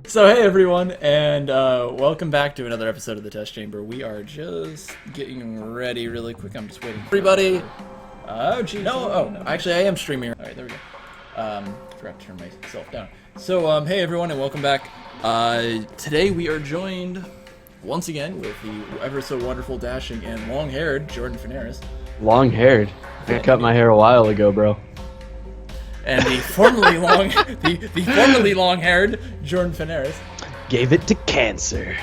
So hey everyone, and welcome back to another episode of the Test Chamber. We are just getting ready really quick. I'm just waiting. Everybody! Oh geez, no, actually I am streaming. Alright, there we go. Forgot to turn myself down. So, hey everyone and welcome back. Today we are joined, once again, with the ever so wonderful, dashing, and long-haired Jordan Finaris. Long-haired? I cut my hair a while ago, bro. And the formerly long-haired Jordan Finaris. Gave it to cancer.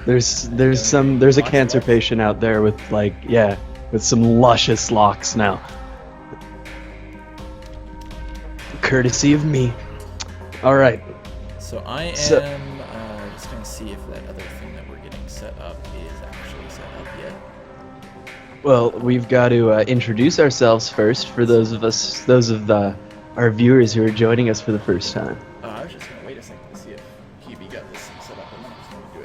There's a cancer patient out there with with some luscious locks now. Courtesy of me. All right. So I am just gonna see if that other thing that we're getting set up is actually set up yet. Well, we've got to introduce ourselves first for those of our viewers who are joining us for the first time. I was just gonna wait a second to see if QB got this thing set up, and then I'm just gonna do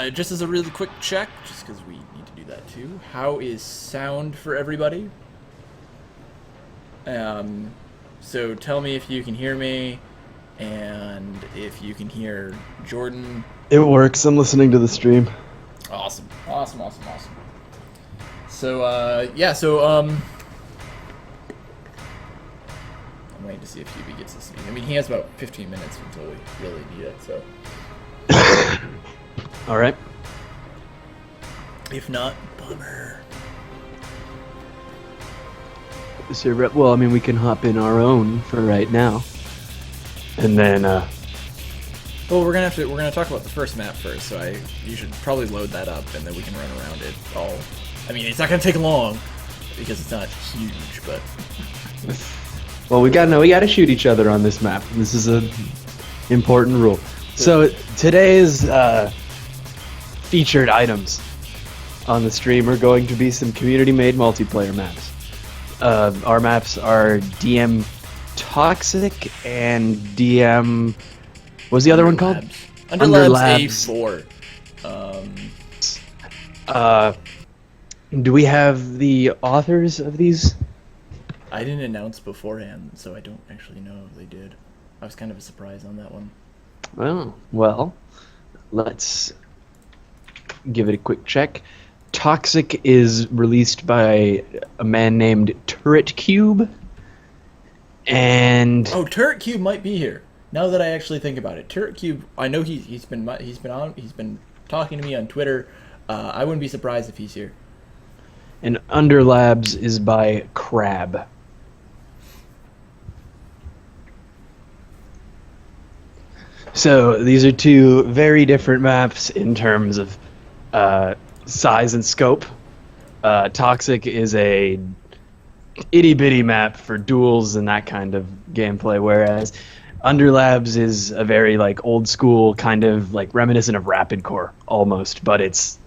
it. Just as a really quick check, just because we need to do that too. How is sound for everybody? So tell me if you can hear me, and if you can hear Jordan. It works. I'm listening to the stream. Awesome. So, I'm waiting to see if QB gets this. I mean, he has about 15 minutes until we really need it, so. Alright. If not, bummer. Well, I mean, we can hop in our own for right now. And then, Well, we're gonna talk about the first map first, so you should probably load that up, and then we can run around it all. I mean, it's not gonna take long, because it's not huge, but... Well, we gotta shoot each other on this map. This is a important rule. So, today's, featured items on the stream are going to be some community-made multiplayer maps. Our maps are DM Toxic and DM... What was the other one called? Underlabs A4. Do we have the authors of these? I didn't announce beforehand, so I don't actually know if they did. I was kind of a surprise on that one. Oh, well, let's give it a quick check. Toxic is released by a man named Turret Cube, and... Oh, Turret Cube might be here. Now that I actually think about it, Turret Cube. I know he's been talking to me on Twitter. I wouldn't be surprised if he's here. And Underlabs is by Crab. So these are two very different maps in terms of size and scope. Toxic is a itty-bitty map for duels and that kind of gameplay, whereas Underlabs is a very old school kind of reminiscent of Rapid Core almost, but it's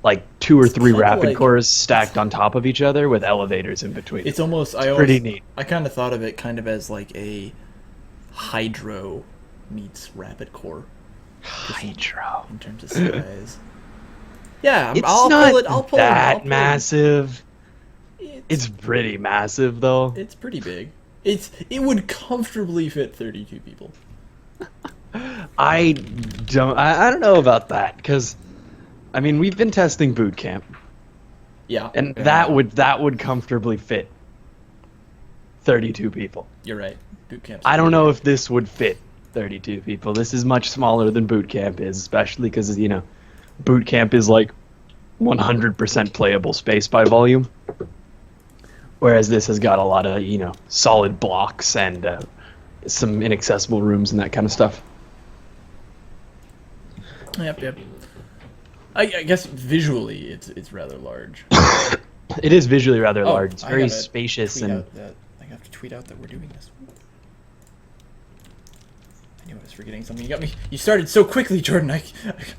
like 2 or 3 Rapid Cores stacked on top of each other with elevators in between. It's almost pretty neat. I kind of thought of it kind of as like a Hydro meets Rapid Core. Hydro in terms of size. Yeah, I'll pull that massive. It's pretty massive though. It's pretty big. It would comfortably fit 32 people. I don't know about that, because I mean, we've been testing boot camp. Yeah. And that would comfortably fit 32 people. You're right. Boot camp. I don't know if this would fit 32 people. This is much smaller than boot camp is, especially because boot camp is 100% playable space by volume. Whereas this has got a lot of, solid blocks and some inaccessible rooms and that kind of stuff. Yep. I guess visually it's rather large. It is visually rather large. It's very spacious and... I have to tweet out that we're doing this. I knew I was forgetting something. You got me. You started so quickly, Jordan. I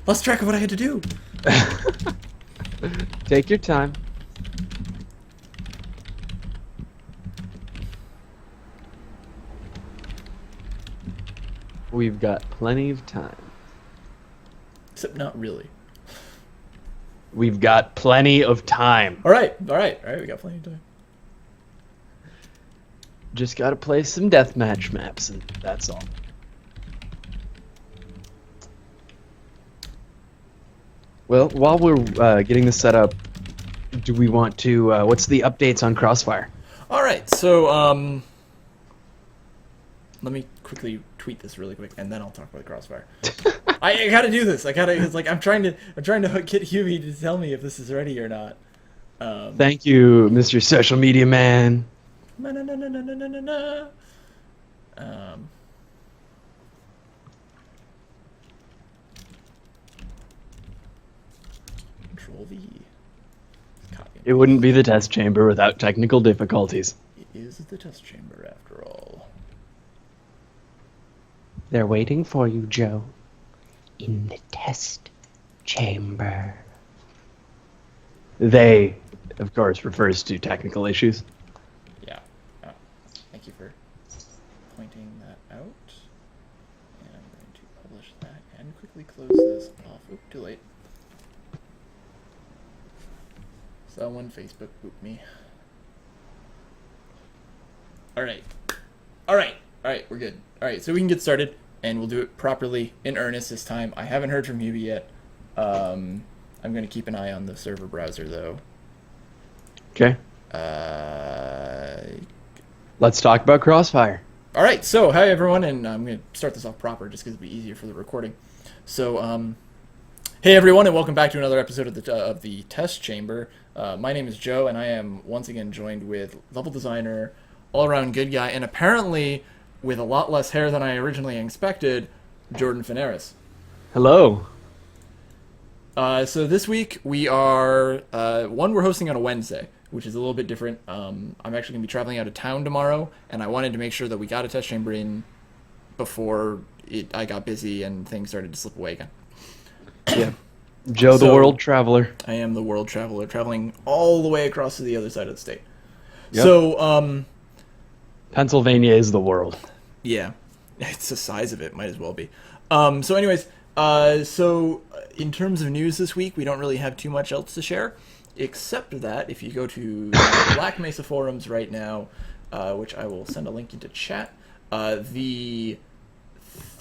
lost track of what I had to do. Take your time. We've got plenty of time. Except not really. We've got plenty of time. All right, we got plenty of time. Just gotta play some deathmatch maps, and that's all. Well, while we're getting this set up, do we want to? What's the updates on Crossfire? All right, so let me quickly tweet this really quick, and then I'll talk about Crossfire. I gotta do this. It's like I'm trying to get Huey to tell me if this is ready or not. Thank you, Mr. Social Media Man. Control V. Copy. It wouldn't be the test chamber without technical difficulties. It is the test chamber after all. They're waiting for you, Joe. In the test chamber. They, of course, refers to technical issues. Yeah. Oh, thank you for pointing that out. And I'm going to publish that and quickly close this off. Oop, too late. Someone Facebook booped me. Alright. Alright. Alright, we're good. Alright, so we can get started, and we'll do it properly, in earnest this time. I haven't heard from Hubie yet. I'm going to keep an eye on the server browser, though. Okay. Let's talk about Crossfire. Alright, so, hi everyone, and I'm going to start this off proper, just because it'll be easier for the recording. So, hey everyone, and welcome back to another episode of the Test Chamber. My name is Joe, and I am once again joined with level designer, all-around good guy, and apparently, with a lot less hair than I originally expected, Jordan Finaris. Hello. So this week we are, we're hosting on a Wednesday, which is a little bit different. I'm actually going to be traveling out of town tomorrow, and I wanted to make sure that we got a test chamber in before I got busy and things started to slip away again. Yeah. Joe, the world traveler. I am the world traveler, traveling all the way across to the other side of the state. Yep. So, Pennsylvania is the world. yeah, it's the size of it, might as well be. So anyways, so in terms of news this week, we don't really have too much else to share, except that if you go to Black Mesa forums right now, which I will send a link into chat, the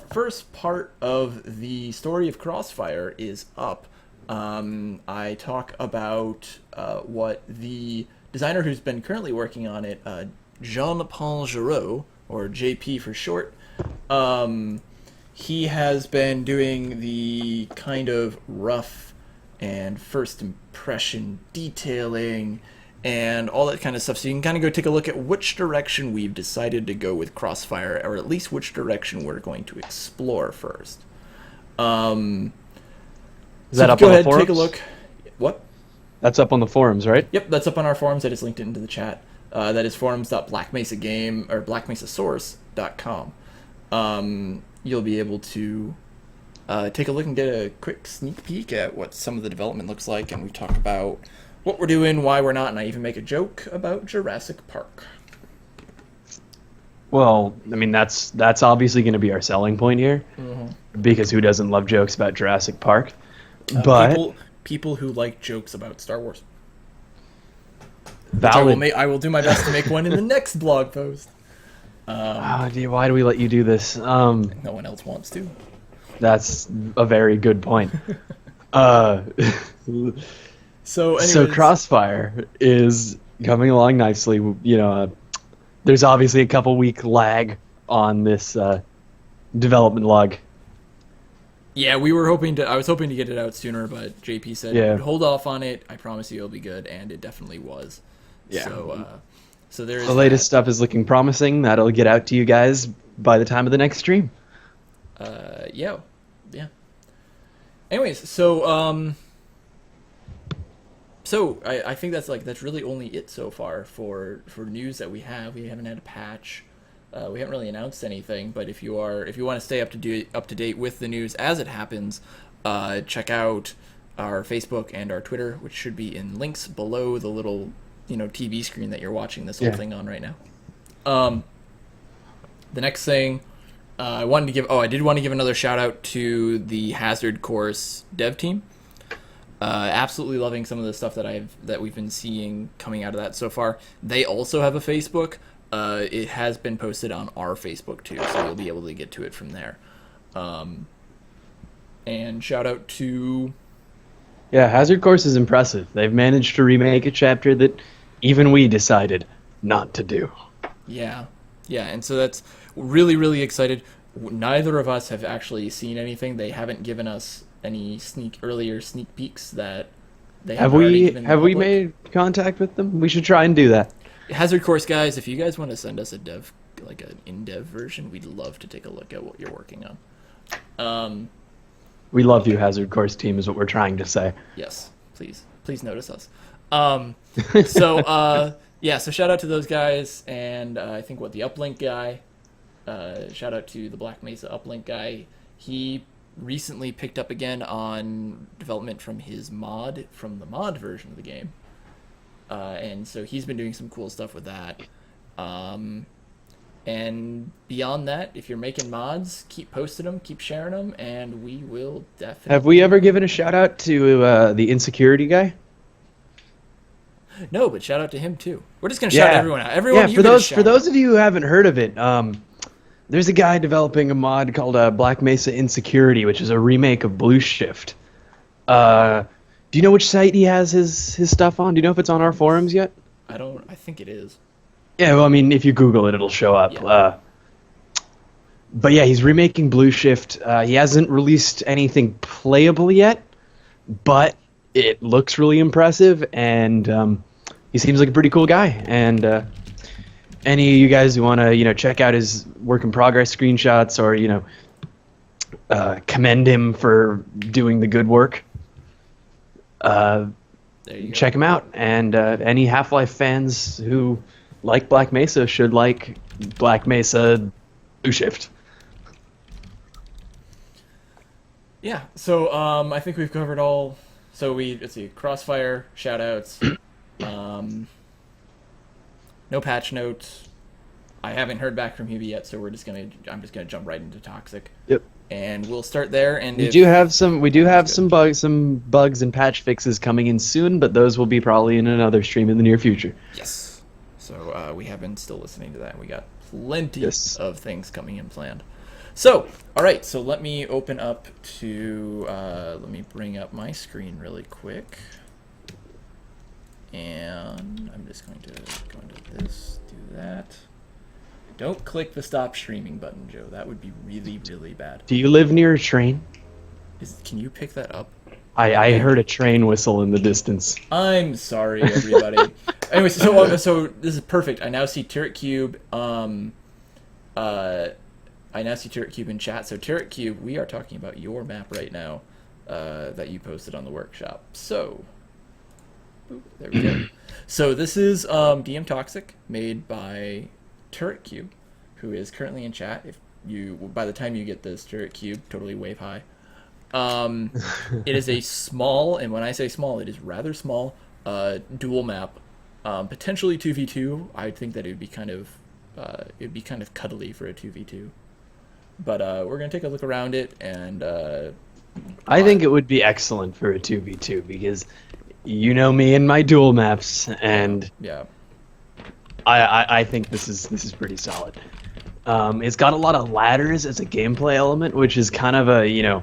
first part of the story of Crossfire is up. I talk about what the designer who's been currently working on it, Jean-Paul Giraud, or JP for short, he has been doing the kind of rough and first impression detailing and all that kind of stuff. So you can kind of go take a look at which direction we've decided to go with Crossfire, or at least which direction we're going to explore first. Is that up go on ahead, the forums? take a look. What? That's up on the forums, right? Yep, that's up on our forums. I just linked it into the chat. That is forums.blackmesagame or blackmesasource.com. You'll be able to take a look and get a quick sneak peek at what some of the development looks like, and we talk about what we're doing, why we're not, and I even make a joke about Jurassic Park. Well, I mean, that's obviously going to be our selling point here, because who doesn't love jokes about Jurassic Park? But people who like jokes about Star Wars. valid. I will do my best to make one in the next blog post. Why do we let you do this? No one else wants to. That's a very good point. So Crossfire is coming along nicely. You know, there's obviously a couple week lag on this development log. Yeah, I was hoping to get it out sooner, but JP said, hold off on it. I promise you it'll be good, and it definitely was. Yeah. So there is the latest stuff is looking promising. That'll get out to you guys by the time of the next stream. Yeah. Anyways, so I think that's really only it so far for news that we have. We haven't had a patch. We haven't really announced anything, but if you want to stay up to date with the news as it happens, check out our Facebook and our Twitter, which should be in links below the little TV screen that you're watching this whole thing on right now. The next thing I did want to give another shout out to the Hazard Course dev team. Absolutely loving some of the stuff that we've been seeing coming out of that so far. They also have a Facebook. It has been posted on our Facebook too, so you'll be able to get to it from there. And shout out to Yeah, Hazard Course is impressive. They've managed to remake a chapter that even we decided not to do. Yeah, yeah, and so that's really, really excited. Neither of us have actually seen anything. They haven't given us any earlier sneak peeks that they Have haven't already we given the have we public. made contact with them? We should try and do that. Hazard Course guys, if you guys want to send us like an in-dev version, we'd love to take a look at what you're working on. We love you, Hazard Course team, is what we're trying to say. Yes, please notice us. Yeah, so shout out to those guys, and I think the uplink guy. Shout out to the Black Mesa uplink guy. He recently picked up again on development from the mod version of the game, and so he's been doing some cool stuff with that. And beyond that, if you're making mods, keep posting them, keep sharing them, and we will definitely. Have we ever given a shout out to the insecurity guy? No, but shout out to him too. We're just gonna shout everyone out. Everyone, yeah. For those of you who haven't heard of it, there's a guy developing a mod called Black Mesa Insecurity, which is a remake of Blue Shift. Do you know which site he has his stuff on? Do you know if it's on our forums yet? I don't. I think it is. Yeah, well, I mean, if you Google it, it'll show up. Yeah. But yeah, he's remaking Blue Shift. He hasn't released anything playable yet, but it looks really impressive, and he seems like a pretty cool guy. And any of you guys who want to, check out his work in progress screenshots, or commend him for doing the good work, check him out. And any Half-Life fans who like Black Mesa should like Black Mesa Blue Shift. Yeah, so I think we've covered all. So let's see, Crossfire, shoutouts, no patch notes. I haven't heard back from Hubie yet, so I'm just gonna jump right into Toxic. Yep. And we'll start there. And we do have some bugs and patch fixes coming in soon, but those will be probably in another stream in the near future. Yes. So we have been still listening to that. We got plenty of things coming in planned. So, all right. So let me open up to. Let me bring up my screen really quick, and I'm just going to go into this, do that. Don't click the stop streaming button, Joe. That would be really, really bad. Do you live near a train? Can you pick that up? I heard a train whistle in the distance. I'm sorry, everybody. Anyways, so this is perfect. I now see Turret Cube. I now see Turret Cube in chat. So Turret Cube, we are talking about your map right now that you posted on the workshop. So there we go. So this is DM Toxic, made by Turret Cube, who is currently in chat. By the time you get this, Turret Cube, totally wave high. It is a small, and when I say small, it is rather small, dual map, potentially 2v2. I think that it'd be kind of cuddly for a 2v2. But we're gonna take a look around it, and I think it would be excellent for a 2v2 because you know me and my dual maps, and yeah, I think this is pretty solid. It's got a lot of ladders as a gameplay element, which is kind of a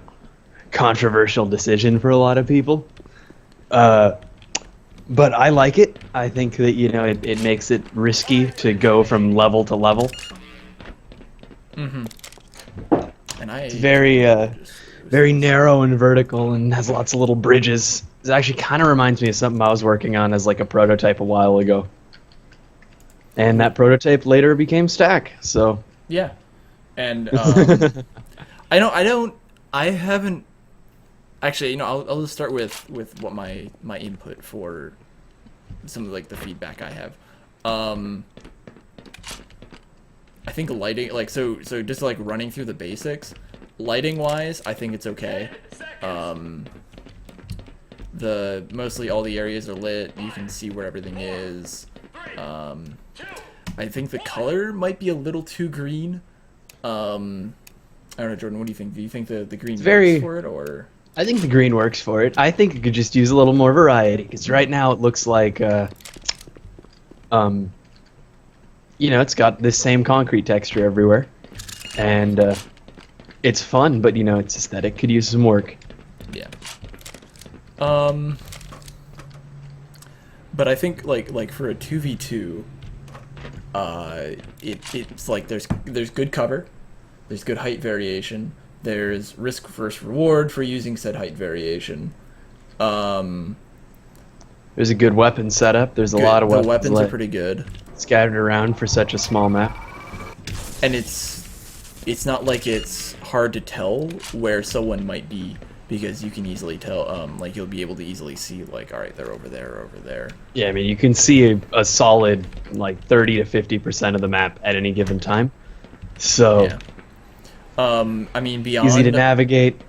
controversial decision for a lot of people. But I like it. I think that it makes it risky to go from level to level. Mm-hmm. And it's very narrow and vertical, and has lots of little bridges. It actually kind of reminds me of something I was working on as like a prototype a while ago. And that prototype later became Stack. So yeah, and I haven't. Actually, I'll just start with what my input for some of the feedback I have. I think lighting, so just running through the basics, lighting wise, I think it's okay. Mostly all the areas are lit. You can see where everything is. I think the color might be a little too green. I don't know, Jordan. What do you think? Do you think the green works for it, or? I think the green works for it. I think it could just use a little more variety, because right now it looks like, it's got this same concrete texture everywhere, and it's fun, but its aesthetic could use some work. Yeah. Um, but I think like for a 2v2, it's like there's good cover, there's good height variation, there's risk versus reward for using said height variation. Um, There's a good weapon setup. There's a lot of the weapons weapons are pretty good, scattered around for such a small map. and it's not like it's hard to tell where someone might be because you can easily tell. Like you'll be able to easily see like, all right, they're over there, over there. Yeah, I mean, you can see a solid like 30 to 50% of the map at any given time. So Yeah. I mean, beyond easy to navigate,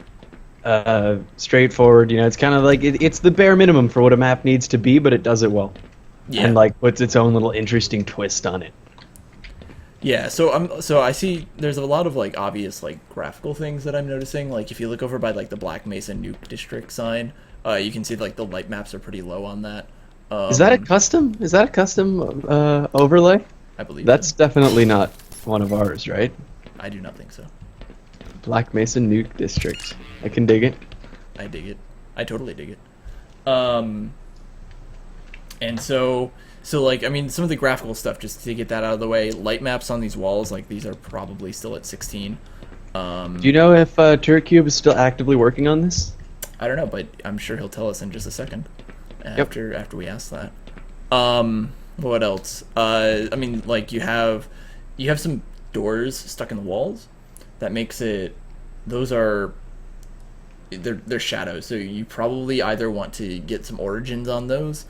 straightforward. You know, it's kind of like it's the bare minimum for what a map needs to be, but it does it well. Yeah. And like puts its own little interesting twist on it. Yeah, so I see there's a lot of like obvious like graphical things that I'm noticing. Like if you look over by like the Black Mesa Nuke District sign, you can see like the light maps are pretty low on that. Is that a custom? Is that a custom overlay? I believe That's so. definitely not one of ours, right? I do not think so. Black Mesa Nuke District. I can dig it. I dig it. I totally dig it. And so like I mean some of the graphical stuff, just to get that out of the way, light maps on these walls, like these are probably still at 16. Do you know if TurtCube is still actively working on this? I don't know, but I'm sure he'll tell us in just a second after we ask that. What else? I mean, like you have some doors stuck in the walls that makes it. Those are they're shadows, so you probably either want to get some origins on those,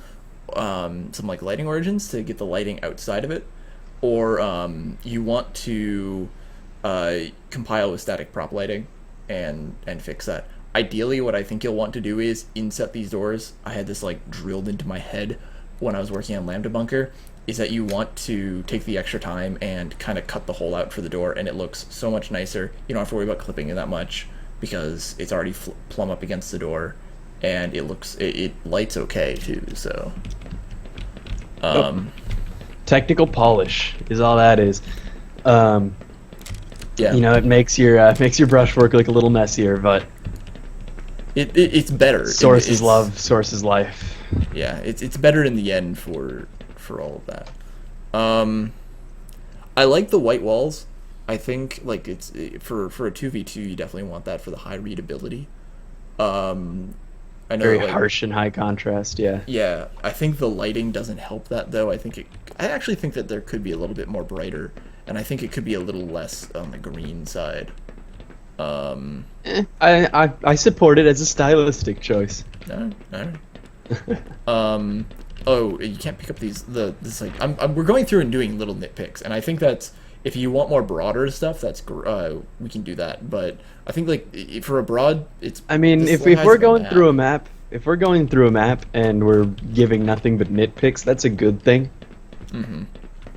some like lighting origins to get the lighting outside of it, or you want to compile with static prop lighting and fix that. Ideally, what I think you'll want to do is inset these doors. I had this like drilled into my head when I was working on Lambda Bunker, is that you want to take the extra time and kind of cut the hole out for the door, and it looks so much nicer. You don't have to worry about clipping it that much because it's already plumb up against the door, and it lights okay too. So, technical polish is all that is. yeah, You know, it makes your brushwork look a little messier, but it's better. Sources love, sources life. Yeah, it's better in the end for all of that. I like the white walls. I think like it's for a 2v2 you definitely want that for the high readability. I know Very like, harsh and high contrast, yeah. Yeah, I think the lighting doesn't help that though. I actually think that there could be a little bit more brighter, and I think it could be a little less on the green side. I support it as a stylistic choice. No. Oh, you can't pick up this like we're going through and doing little nitpicks, and I think that's, if you want more broader stuff, that's we can do that. But I think like for a broad, it's. I mean, if we're going through a map, and we're giving nothing but nitpicks, that's a good thing. Mm-hmm.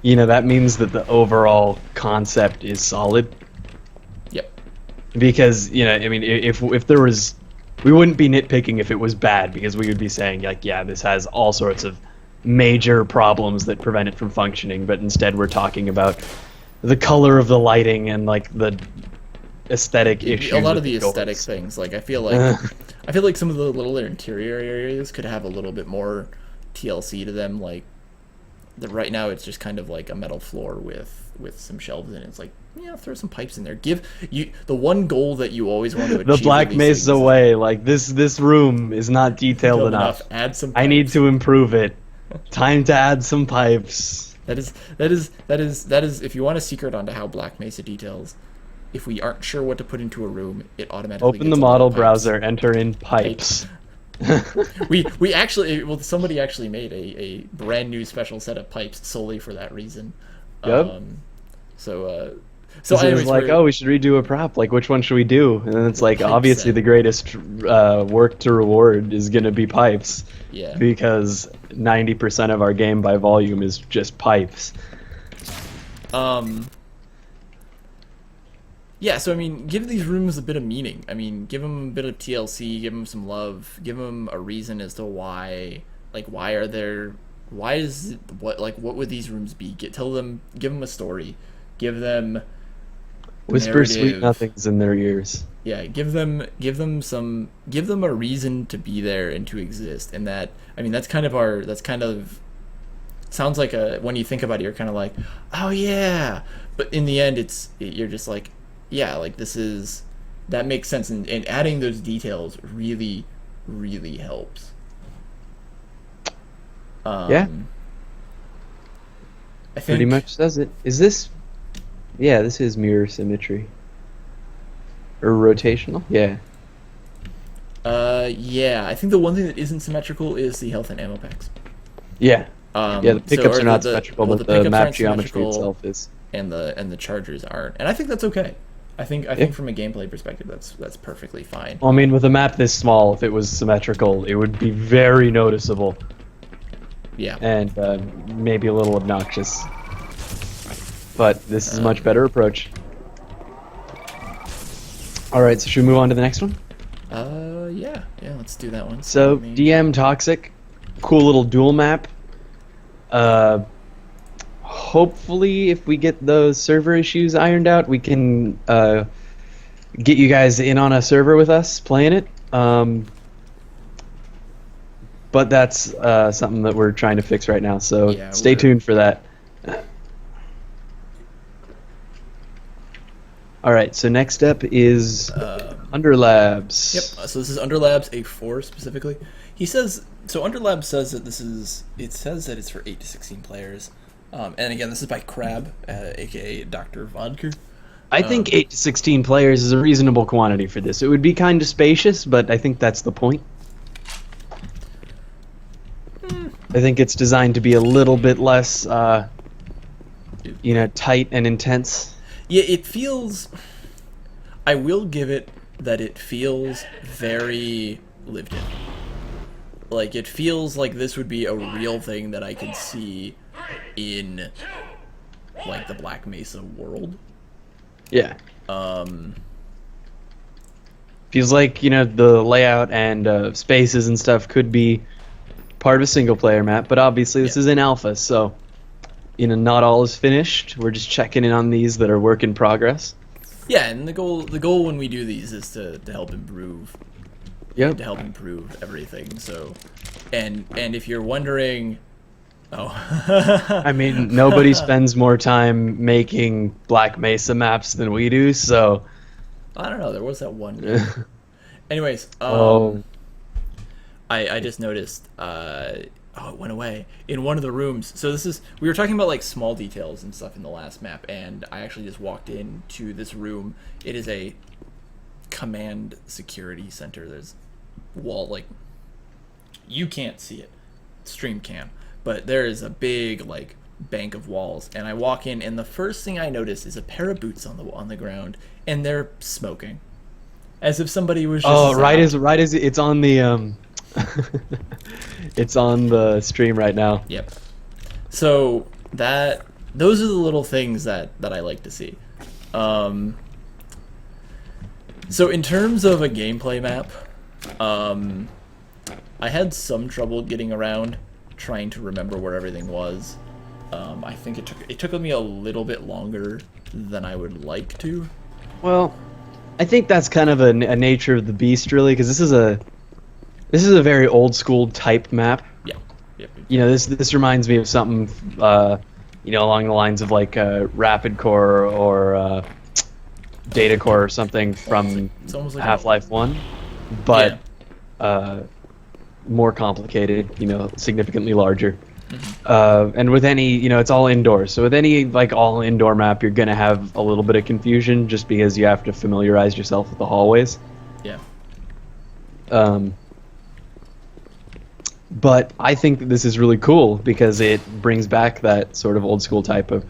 You know, that means that the overall concept is solid. Yep. Because, you know, I mean, if there was, we wouldn't be nitpicking if it was bad, because we would be saying like, yeah, this has all sorts of major problems that prevent it from functioning. But instead, we're talking about the color of the lighting and like the aesthetic issues. A lot of the aesthetic things, like I feel like some of the little interior areas could have a little bit more TLC to them. Like right now, it's just kind of like a metal floor with some shelves in it. It's like, yeah, throw some pipes in there. Give you the one goal that you always want to achieve. The Black Mesa way, like this room is not detailed enough. Add some pipes. I need to improve it. Time to add some pipes. That is. If you want a secret onto how Black Mesa details, if we aren't sure what to put into a room, it automatically open the model browser, enter in pipes. we actually, well, somebody actually made a brand new special set of pipes solely for that reason. Yep. So anyways, it's like, oh, we should redo a prop. Like, which one should we do? And then it's like, obviously, the greatest work to reward is gonna be pipes. Yeah. Because 90% of our game by volume is just pipes. Yeah, so I mean, give these rooms a bit of meaning. I mean, give them a bit of TLC, give them some love, give them a reason as to why, like, what would these rooms be? Give them a story, give them Whisper sweet narrative. nothings in their ears. Yeah, give them a reason to be there and to exist. And that, I mean, that's kind of sounds like when you think about it, you're kind of like, oh yeah, but in the end, you're just like, yeah, like that makes sense, and adding those details really, really helps. Yeah. I think Pretty much does it. Is this? Yeah, this is mirror symmetry. Or rotational? Yeah. Yeah, I think the one thing that isn't symmetrical is the health and ammo packs. Yeah. Yeah, the pickups or are not symmetrical, well, but the pickups the map aren't geometry symmetrical, itself is. and the chargers aren't, and I think that's okay. I think from a gameplay perspective, that's perfectly fine. Well, I mean, with a map this small, if it was symmetrical, it would be very noticeable. Yeah. And maybe a little obnoxious. But this is a much better approach. Alright, so should we move on to the next one? Yeah, let's do that one. So, DM Toxic, cool little dual map. Hopefully, if we get those server issues ironed out, we can get you guys in on a server with us playing it. But that's something that we're trying to fix right now, so Yeah, stay tuned for that. Alright, so next up is Underlabs. Yep. So this is Underlabs A4 specifically. He says so. Underlabs says that it says that it's for 8 to 16 players. And again, this is by Crab, aka Dr. Vodka. I think 8 to 16 players is a reasonable quantity for this. It would be kind of spacious, but I think that's the point. I think it's designed to be a little bit less, tight and intense. Yeah, it feels. I will give it that it feels very lived in. Like, it feels like this would be a real thing that I could see in, like, the Black Mesa world. Yeah. Feels like, the layout and spaces and stuff could be part of a single-player map, but obviously this is in alpha, so, not all is finished. We're just checking in on these that are work in progress. Yeah, and the goal when we do these is to help improve. Yep. To help improve everything. So, and if you're wondering, I mean, nobody spends more time making Black Mesa maps than we do, so. I don't know. There was that one. Anyways, I just noticed. It went away in one of the rooms. So we were talking about like small details and stuff in the last map, and I actually just walked into this room. It is a command security center. There's wall, like, you can't see it, stream can, but there is a big like bank of walls, and I walk in, and the first thing I notice is a pair of boots on the ground, and they're smoking, as if somebody was just right as it's on the it's on the stream right now. Yep. So those are the little things that I like to see. So in terms of a gameplay map, I had some trouble getting around, trying to remember where everything was. I think it took me a little bit longer than I would like to. Well, I think that's kind of a nature of the beast, really, because this is a very old school type map. Yeah. Yep. This reminds me of something, along the lines of like Rapid Core or Data Core or something from it's almost like Half-Life 1, but more complicated, significantly larger. Mm-hmm. And with any, it's all indoors. So with any like all indoor map, you're gonna have a little bit of confusion just because you have to familiarize yourself with the hallways. Yeah. But I think that this is really cool because it brings back that sort of old school type of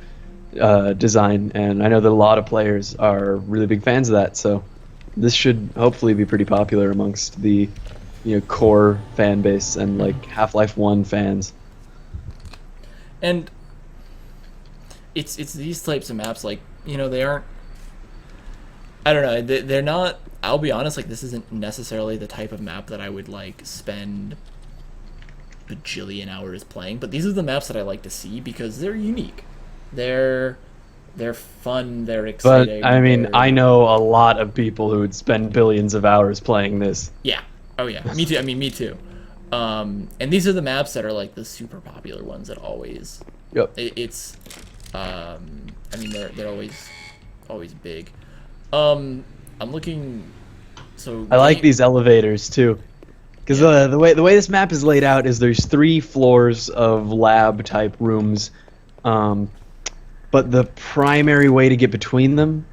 design, and I know that a lot of players are really big fans of that. So this should hopefully be pretty popular amongst the core fan base and like Half-Life 1 fans. And it's these types of maps, like, they aren't, I don't know, they're not, I'll be honest, like, this isn't necessarily the type of map that I would like spend bajillion hours playing, but these are the maps that I like to see because they're unique. They're They're fun. They're But exciting. I mean, they're... I know a lot of people who would spend billions of hours playing this. Yeah. Oh yeah. Me too. I mean, me too. And these are the maps that are like the super popular ones that always. Yep. It's. I mean, they're always big. I'm looking. So I like these elevators too, because the way this map is laid out is there's 3 floors of lab type rooms, but the primary way to get between them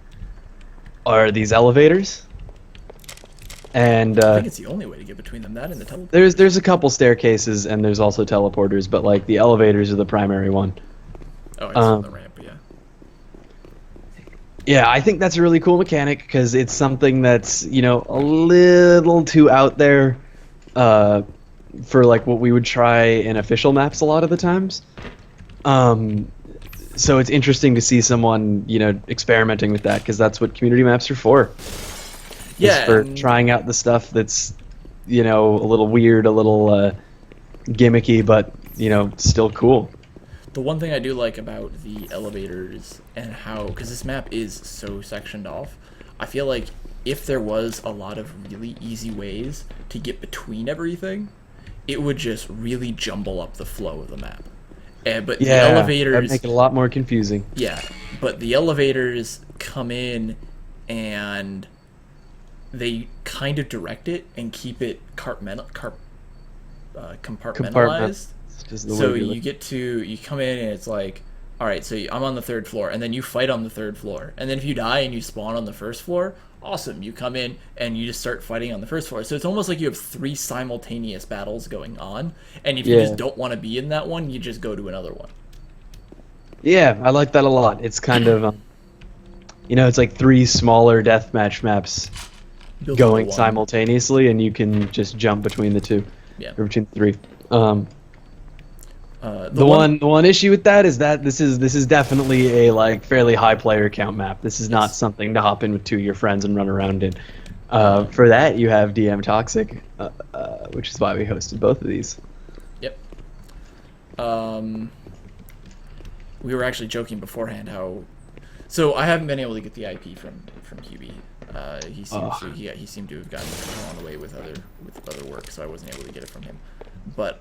are these elevators. And I think it's the only way to get between them. That and the teleporters. there's a couple staircases and there's also teleporters, but like the elevators are the primary one. Oh, it's on the ramp, yeah. Yeah, I think that's a really cool mechanic because it's something that's, you know, a little too out there for like what we would try in official maps a lot of the times. So it's interesting to see someone, you know, experimenting with that because that's what community maps are for. Yeah, for trying out the stuff that's, you know, a little weird, a little gimmicky, but, you know, still cool. The one thing I do like about the elevators and how, because this map is so sectioned off, I feel like if there was a lot of really easy ways to get between everything, it would just really jumble up the flow of the map. But the elevators that'd make it a lot more confusing. Yeah, but the elevators come in and they kind of direct it and keep it compartmentalized. So you come in and it's like, all right, so I'm on the 3rd floor, and then you fight on the 3rd floor, and then if you die and you spawn on the 1st floor, awesome, you come in and you just start fighting on the 1st floor. So it's almost like you have 3 simultaneous battles going on, and if you just don't want to be in that one, you just go to another one. Yeah, I like that a lot. It's kind of, you know, it's like 3 smaller deathmatch maps going simultaneously, and you can just jump between the 2. Yeah. Or between the 3. The one issue with that is that this is definitely a like fairly high player count map. This is not something to hop in with 2 of your friends and run around in. For that, you have DM Toxic, which is why we hosted both of these. Yep. We were actually joking beforehand how. So I haven't been able to get the IP from QB. He seemed to have gotten along the way with other work, so I wasn't able to get it from him. But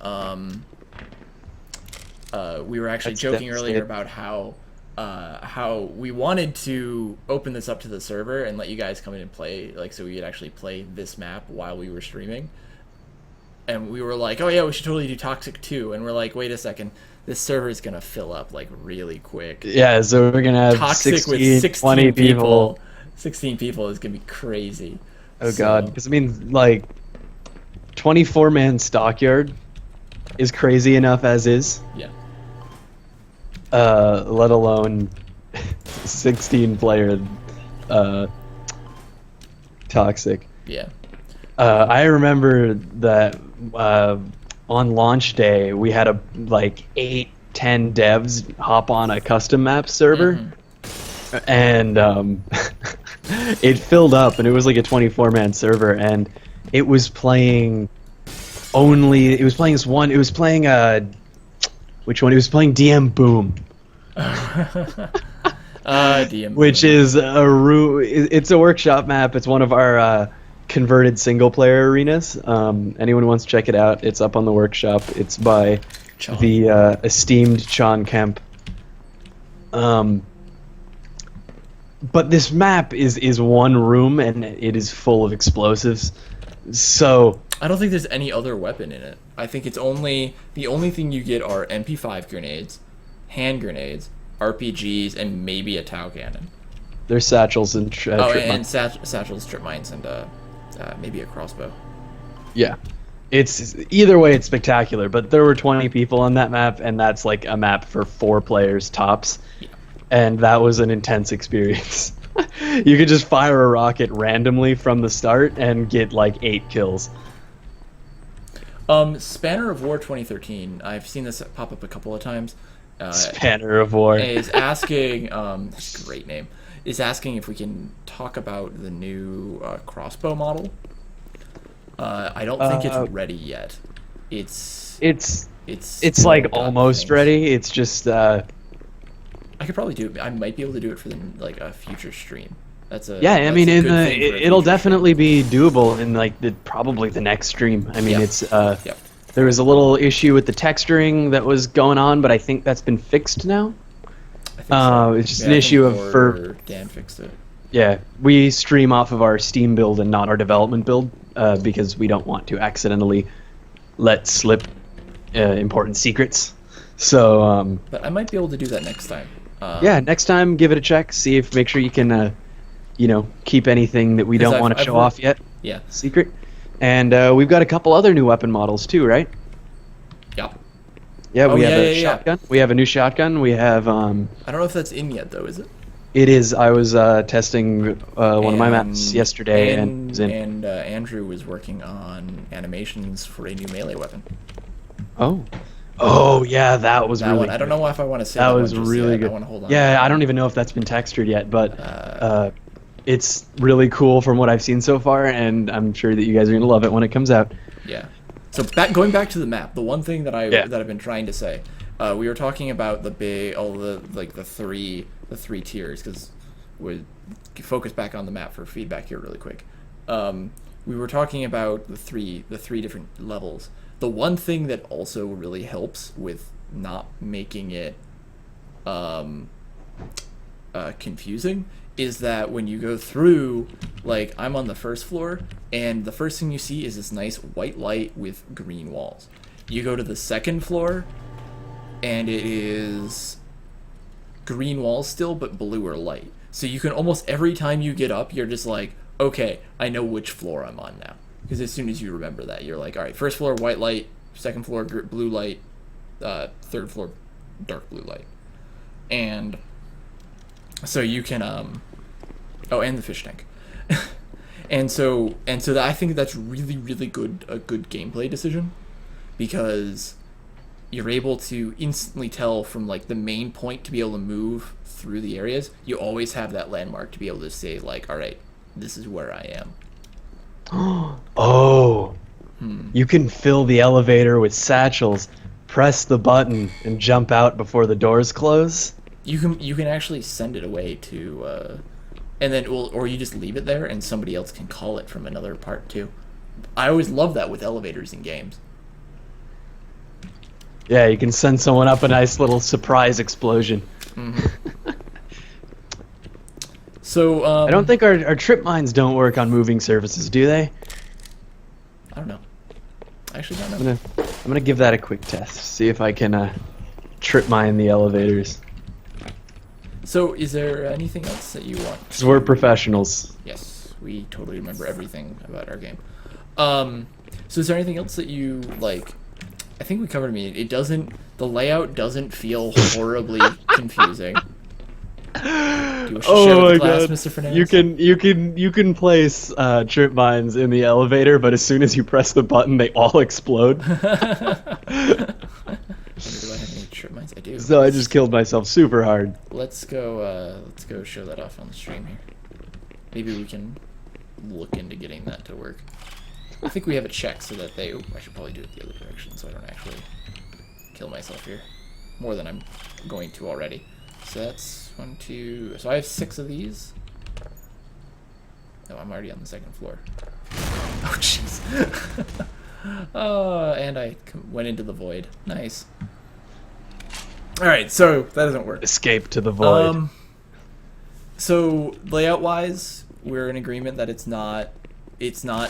we were actually joking earlier about how we wanted to open this up to the server and let you guys come in and play, like, so we could actually play this map while we were streaming. And we were like, oh yeah, we should totally do Toxic 2. And we're like, wait a second, this server is gonna fill up like really quick. Yeah, so we're gonna have Toxic 16, with 16 20 people. 16 people is gonna be crazy. Oh god, because I mean, like, 24-man stockyard is crazy enough as is. Yeah. Let alone 16-player Toxic. Yeah. I remember that on launch day we had a like 8-10 devs hop on a custom map server, and it filled up, and it was like a 24-man server, and it was playing this one. It was playing which one? It was playing DM Boom. DM Boom. Which is it's a workshop map. It's one of our converted single-player arenas. Anyone who wants to check it out, it's up on the workshop. It's by the esteemed Sean Kemp. But this map is one room, and it is full of explosives. So I don't think there's any other weapon in it. I think it's the only thing you get are MP5 grenades, hand grenades, RPGs, and maybe a Tau cannon. There's satchels and trip mines. Satchels, trip mines, and maybe a crossbow. Yeah. It's either way, it's spectacular, but there were 20 people on that map, and that's like a map for 4 players tops. Yeah. And that was an intense experience. You could just fire a rocket randomly from the start and get like 8 kills. Spanner of War 2013, I've seen this pop up a couple of times. Spanner of War. Is asking, great name, is asking if we can talk about the new crossbow model. I don't think it's ready yet. It's like almost ready. It's just I could probably do it. I might be able to do it for like a future stream. Yeah, I mean, it'll future definitely stream. be doable in like probably the next stream. I mean, Yeah. it's Yeah. there was a little issue with the texturing that was going on, but I think that's been fixed now. I think so. It's just Yeah, an I issue think for Dan fixed it. yeah. We stream off of our Steam build and not our development build because we don't want to accidentally let slip important secrets. So But I might be able to do that next time. yeah, next time give it a check. See if make sure you can keep anything that we 'Cause don't want to I've show worked- off yet Yeah. secret. And we've got a couple other new weapon models too, right? Yeah. Yeah, Oh, we have yeah, a yeah. shotgun. We have a new shotgun. We have I don't know if that's in yet though, is it? it is. I was testing one of my maps And- yesterday, and it was in. And Andrew was working on animations for a new melee weapon. Oh yeah, that was That really one, I don't good. know if I want to say That that was one just really yet. good. I want to hold on. Yeah, I don't even know if that's been textured yet, but it's really cool from what I've seen so far, and I'm sure that you guys are gonna love it when it comes out. Yeah. So going back to the map, the one thing that I've been trying to say, we were talking about the three tiers because we focus back on the map for feedback here really quick. We were talking about the three different levels. The one thing that also really helps with not making it confusing is that when you go through, like I'm on the first floor, and the first thing you see is this nice white light with green walls. You go to the second floor, and it is green walls still, but bluer light. So you can almost every time you get up, you're just like, okay, I know which floor I'm on now. Because as soon as you remember that, you're like, all right, first floor white light, second floor blue light, third floor dark blue light, and so you can oh, and the fish tank. and so I think that's really good, a good gameplay decision, because you're able to instantly tell from like the main point to be able to move through the areas. You always have that landmark to be able to say like, all right, this is where I am. Oh, you can fill the elevator with satchels, press the button, and jump out before the doors close. You can actually send it away to, and then or you just leave it there and somebody else can call it from another part too. I always love that with elevators in games. Yeah, you can send someone up a nice little surprise explosion. So I don't think our trip mines don't work on moving surfaces, do they? I don't know. I actually don't know. I'm gonna give that a quick test. See if I can trip mine the elevators. So is there anything else that you want? Because we're professionals. Yes, we totally remember everything about our game. So is there anything else that you like? I think we covered the layout doesn't feel horribly confusing. Do you wish to share with the class, Mr. Fernandez? You can place trip mines in the elevator, but as soon as you press the button, they all explode. Do I have any trip mines? I do. So I just killed myself super hard. Let's go show that off on the stream here. Maybe we can look into getting that to work. I think we have a check so that I should probably do it the other direction so I don't actually kill myself here. More than I'm going to already. So that's 1, 2... So I have 6 of these. Oh, I'm already on the second floor. Oh, jeez. And I went into the void. Nice. Alright, so that doesn't work. Escape to the void. So layout-wise, we're in agreement that it's not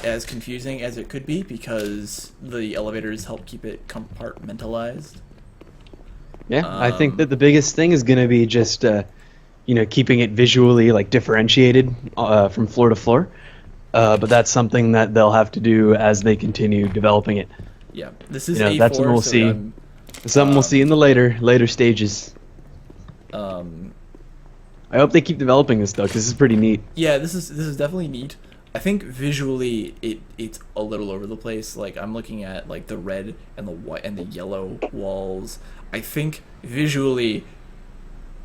as confusing as it could be because the elevators help keep it compartmentalized. Yeah, I think that the biggest thing is going to be just, keeping it visually like differentiated from floor to floor. But that's something that they'll have to do as they continue developing it. Yeah, this is A4, that's what we'll see. Something we'll see in the later stages. I hope they keep developing this though, because this is pretty neat. Yeah, this is definitely neat. I think visually it's a little over the place. Like I'm looking at like the red and the white and the yellow walls. I think visually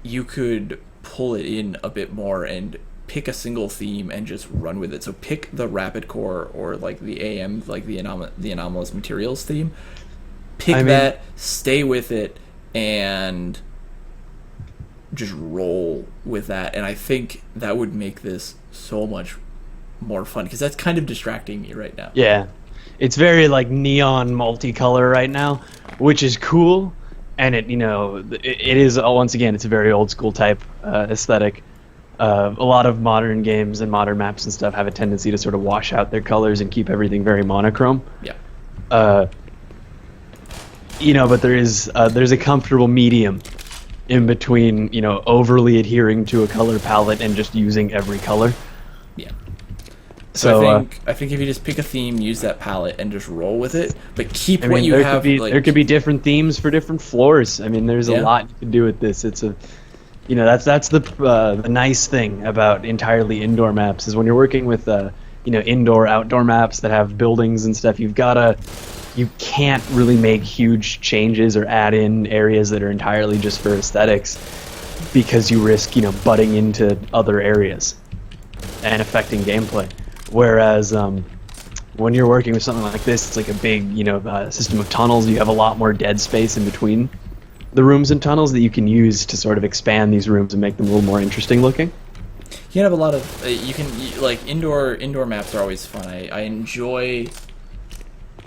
you could pull it in a bit more and pick a single theme and just run with it. So pick the rapid core or like the AM, like the anomalous materials theme. Pick that, stay with it, and just roll with that, and I think that would make this so much more fun because that's kind of distracting me right now. Yeah, it's very like neon multicolor right now, which is cool, and it is once again it's a very old school type aesthetic. A lot of modern games and modern maps and stuff have a tendency to sort of wash out their colors and keep everything very monochrome. Yeah. But there's a comfortable medium in between, overly adhering to a color palette and just using every color. Yeah. So I think if you just pick a theme, use that palette, and just roll with it, but keep what you have. There could be different themes for different floors. I mean, there's a lot you can do with this. It's that's the nice thing about entirely indoor maps is when you're working with indoor outdoor maps that have buildings and stuff. You can't really make huge changes or add in areas that are entirely just for aesthetics because you risk butting into other areas and affecting gameplay. Whereas when you're working with something like this, it's like a big system of tunnels. You have a lot more dead space in between the rooms and tunnels that you can use to sort of expand these rooms and make them a little more interesting looking. You can have a lot of like indoor maps are always fun. I enjoy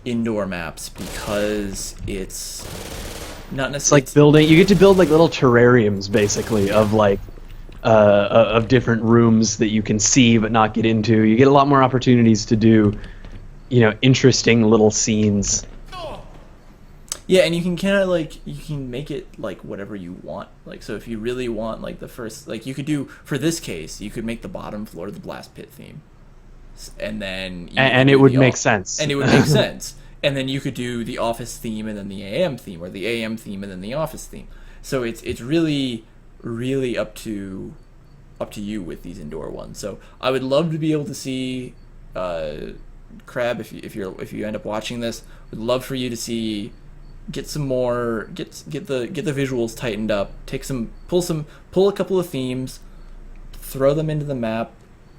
indoor maps because it's not necessarily. It's like building. You get to build like little terrariums, basically, of different rooms that you can see but not get into. You get a lot more opportunities to do, interesting little scenes. Yeah, and you can kind of you can make it like whatever you want. Like, so if you really want like the first, like you could do for this case, you could make the bottom floor the blast pit theme, and then it would make sense. And it would make sense. And then you could do the office theme and then the AM theme, or the AM theme and then the office theme. So it's really up to you with these indoor ones. So I would love to be able to see Crab if you end up watching this. Would love for you to see. Get some more, get the visuals tightened up. Pull a couple of themes, throw them into the map,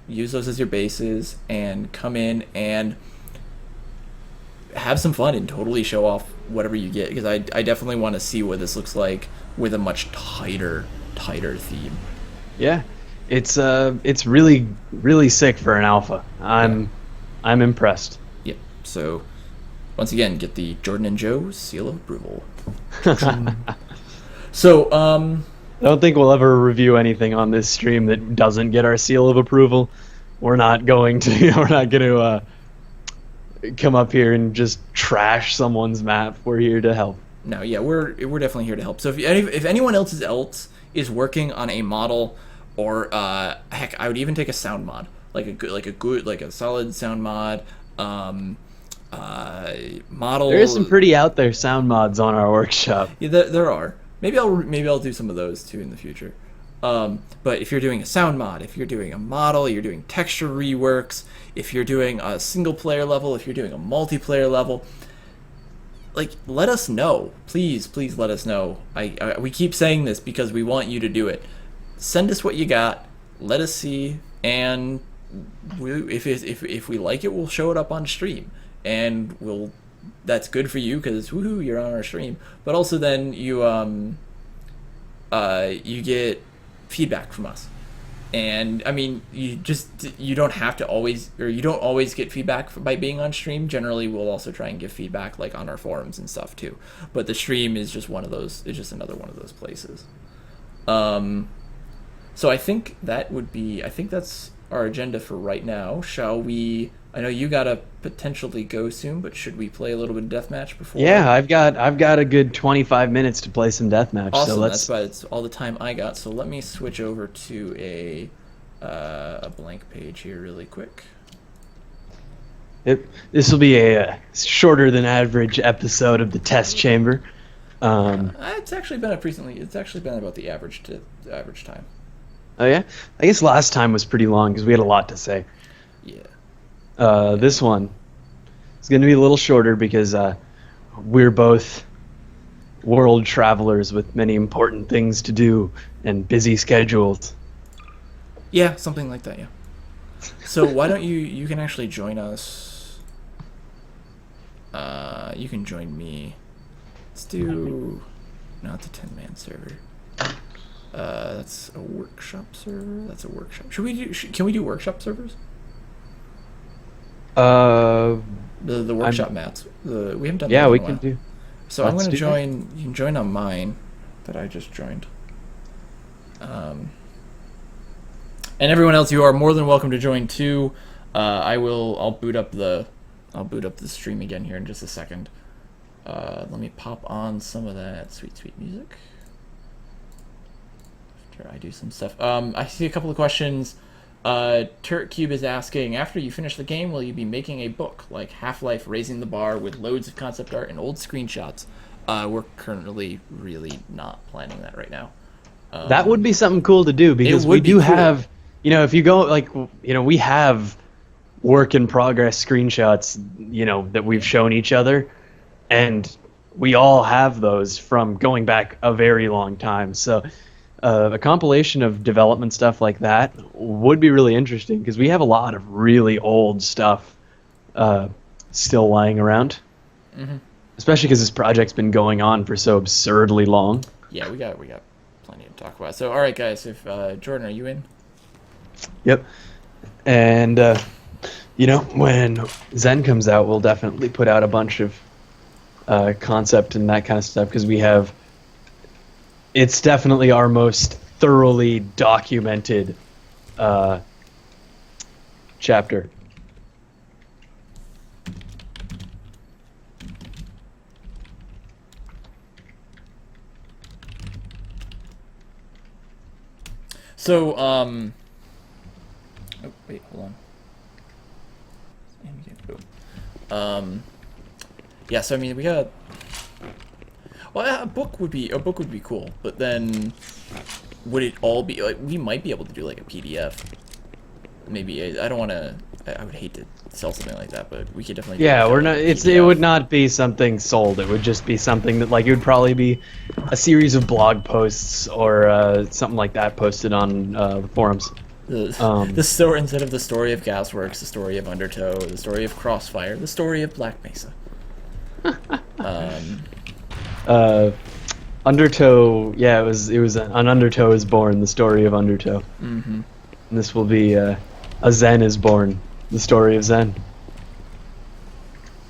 use those as your bases, and come in and have some fun and totally show off whatever you get. Because I definitely want to see what this looks like with a much tighter theme. Yeah, it's really sick for an alpha. I'm impressed. Yep. So. Once again, get the Jordan and Joe seal of approval. So, I don't think we'll ever review anything on this stream that doesn't get our seal of approval. We're not going to come up here and just trash someone's map. We're here to help. No, yeah, we're definitely here to help. So if anyone else is working on a model, or heck, I would even take a sound mod, like a solid sound mod. Model. There is some pretty out there sound mods on our workshop. Yeah, there are. Maybe I'll do some of those too in the future. But if you're doing a sound mod, if you're doing a model, you're doing texture reworks, if you're doing a single player level, if you're doing a multiplayer level, let us know. Please let us know. We keep saying this because we want you to do it. Send us what you got. Let us see, and if we like it, we'll show it up on stream. And that's good for you because woohoo, you're on our stream. But also then you get feedback from us, and I mean you don't have to always, or you don't always get feedback by being on stream. Generally, we'll also try and give feedback like on our forums and stuff too. But the stream is just one of those. It's just another one of those places. So I think that's our agenda for right now. Shall we? I know you gotta potentially go soon, but should we play a little bit of deathmatch before? Yeah, I've got a good 25 minutes to play some deathmatch. Awesome. So That's all the time I got. So let me switch over to a blank page here really quick. This will be a shorter than average episode of the test chamber. It's actually been about the average time. Oh yeah, I guess last time was pretty long because we had a lot to say. Yeah. This one is going to be a little shorter because we're both world travelers with many important things to do and busy schedules. Yeah, something like that, yeah. So why don't you can actually join us. You can join me. Let's do not the 10-man server. That's a workshop server. That's a workshop. Should we do? Can we do workshop servers? Uh, The workshop mats. We haven't done. yeah, those we in a can while. do. So I'm Let's gonna do that. join. You can join on mine that I just joined. And everyone else, you are more than welcome to join too. I'll boot up the stream again here in just a second. Let me pop on some of that sweet music. After I do some stuff. I see a couple of questions. Turret Cube is asking, after you finish the game, will you be making a book like Half-Life Raising the Bar with loads of concept art and old screenshots? We're currently really not planning that right now. That would be something cool to do because we do have, if you go like, we have work in progress screenshots, that we've shown each other, and we all have those from going back a very long time. So a compilation of development stuff like that would be really interesting because we have a lot of really old stuff still lying around. Mm-hmm. Especially because this project's been going on for so absurdly long. Yeah, we got plenty to talk about. So, all right, guys. If Jordan, are you in? Yep. And when Zen comes out, we'll definitely put out a bunch of concept and that kind of stuff because we have. It's definitely our most thoroughly documented chapter. So, oh, wait, hold on. Yeah, so I mean, we got. Well, a book would be cool, but then would it all be like we might be able to do like a PDF? Maybe I don't want to. I would hate to sell something like that, but we could definitely. Yeah, do we're like not. a It PDF. would not be something sold. It would just be something that it would probably be a series of blog posts or something like that posted on the forums. The story instead of the story of Gasworks, the story of Undertow, the story of Crossfire, the story of Black Mesa. Undertow. Yeah, it was an Undertow is born. The story of Undertow. Mm-hmm. And this will be a Zen is born. The story of Zen.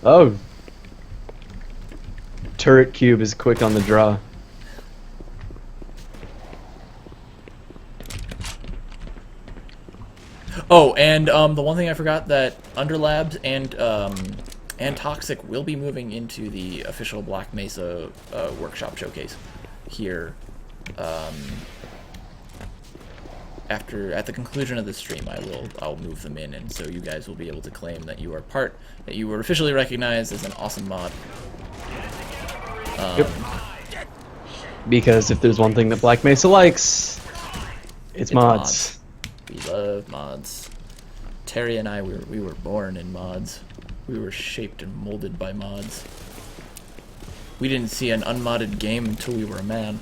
Oh. Turret Cube is quick on the draw. Oh, and the one thing I forgot that Underlabs and Toxic will be moving into the official Black Mesa workshop showcase here. At the conclusion of the stream, I'll move them in, and so you guys will be able to claim that you were officially recognized as an awesome mod. Yep. Because if there's one thing that Black Mesa likes, it's mods. We love mods. Terry and I, we were born in mods. We were shaped and molded by mods. We didn't see an unmodded game until we were a man.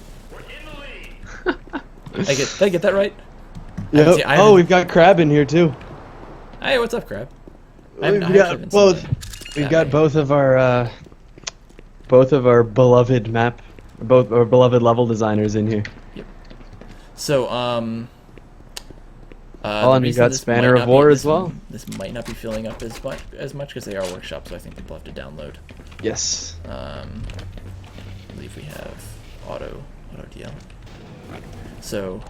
Did I get that right? Yep. Oh, we've got Crab in here too. Hey, what's up, Crab? We've got both. We've got both of our beloved both our beloved level designers in here. Yep. So, and you got Spanner of War as well. This might not be filling up as much because they are workshops, so I think people have to download. Yes. I believe we have auto DL. So,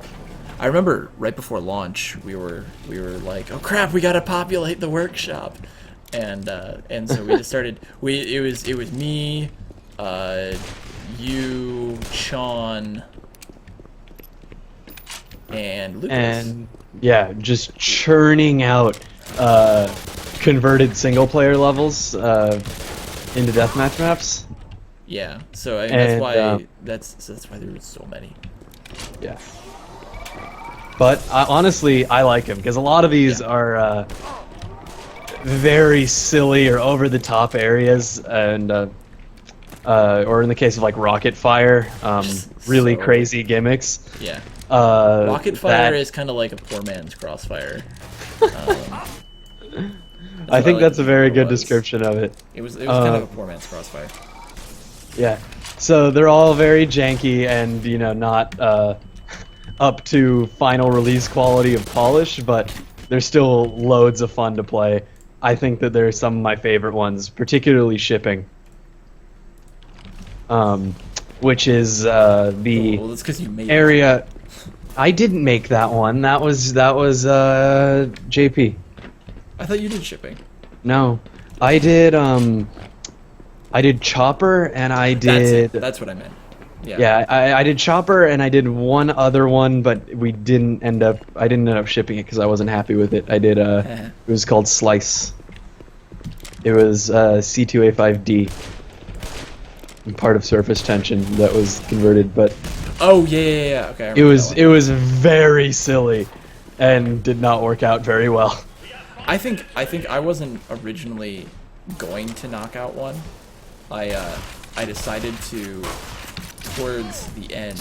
I remember right before launch, we were like, oh crap, we gotta populate the workshop, and so we just started. It was me, you, Sean, and Lucas. And yeah, just churning out converted single player levels into deathmatch maps. Yeah, so I mean, that's why there were so many. Yeah. But honestly, I like them because a lot of these are very silly or over the top areas, and or in the case of like Rocket Fire, really crazy gimmicks. Yeah. Rocket Fire is kind of like a poor man's Crossfire. I think that's a very good description of it. It was kind of a poor man's Crossfire. Yeah. So they're all very janky and not up to final release quality of polish, but they're still loads of fun to play. I think that they're some of my favorite ones, particularly shipping. Which is the well, that's 'cause you made area. it. I didn't make that one. That was JP. I thought you did shipping. No, I did. I did Chopper, and I did. That's what I meant. Yeah. Yeah, I did Chopper, and I did one other one, but we didn't end up. I didn't end up shipping it because I wasn't happy with it. I did. It was called Slice. It was C2A5D. Part of Surface Tension that was converted, but. Oh yeah. Okay. It was very silly, and did not work out very well. I think I wasn't originally going to knock out one. I decided to towards the end.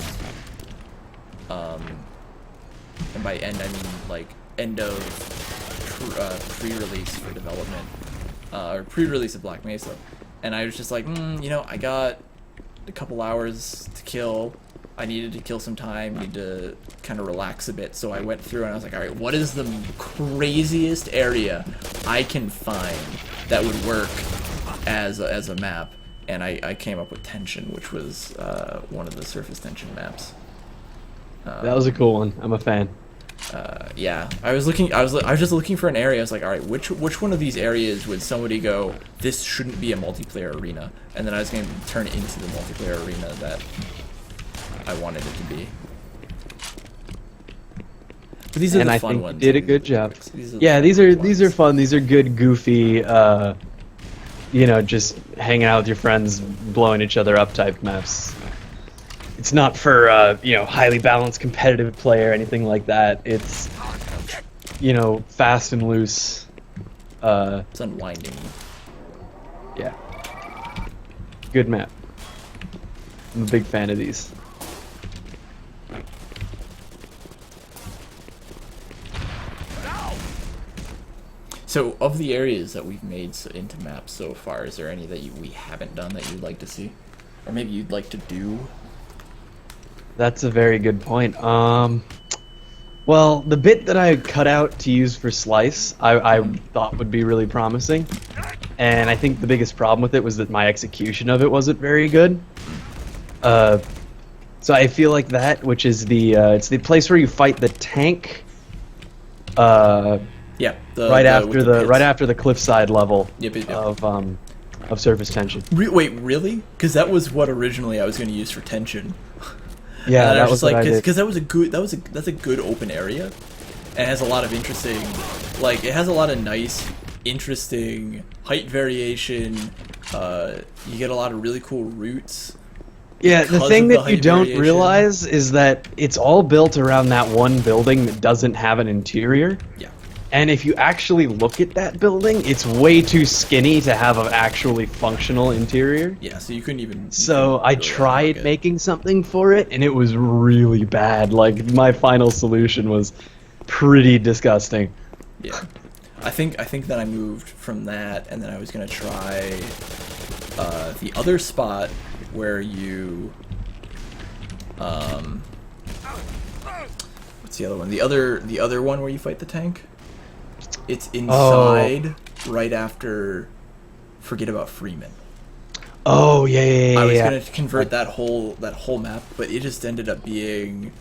And by end I mean like end of pre-release for development, or pre-release of Black Mesa, and I was just like, you know, I got a couple hours to kill. I needed to kill some time, need to kind of relax a bit, so I went through and I was like, alright, what is the craziest area I can find that would work as a map? And I came up with Tension, which was one of the Surface Tension maps. That was a cool one. I'm a fan. Yeah, I was just looking for an area. I was like, all right, which one of these areas would somebody go, this shouldn't be a multiplayer arena? And then I was going to turn it into the multiplayer arena that I wanted it to be. But these are the fun ones. You did a good job. Yeah, these are fun. These are good, goofy, you know, just hanging out with your friends, blowing each other up type maps. It's not for you know, highly balanced competitive play or anything like that. It's, you know, fast and loose. It's unwinding. Yeah. Good map. I'm a big fan of these. So, of the areas that we've made into maps so far, is there any that we haven't done that you'd like to see? Or maybe you'd like to do? That's a very good point. Well, the bit that I cut out to use for Slice, I thought would be really promising. And I think the biggest problem with it was that my execution of it wasn't very good. So I feel like that, which is it's the place where you fight the tank. Yeah, right after the cliffside level. Yep. Of Surface Tension. Wait, really? Because that was what originally I was going to use for Tension. Yeah, that was like because that's a good open area, and it has a lot of interesting, like it has a lot of nice, interesting height variation. You get a lot of really cool routes. Yeah, the thing that you don't realize is that it's all built around that one building that doesn't have an interior. Yeah. And if you actually look at that building, it's way too skinny to have an actually functional interior. Yeah, so you couldn't even... So I tried making something for it, and it was really bad. Like, my final solution was pretty disgusting. Yeah. I think that I moved from that, and then I was going to try the other spot where you... what's the other one? The other one where you fight the tank? It's inside, right after Forget About Freeman. Oh yeah. I was gonna convert that whole map, but it just ended up being.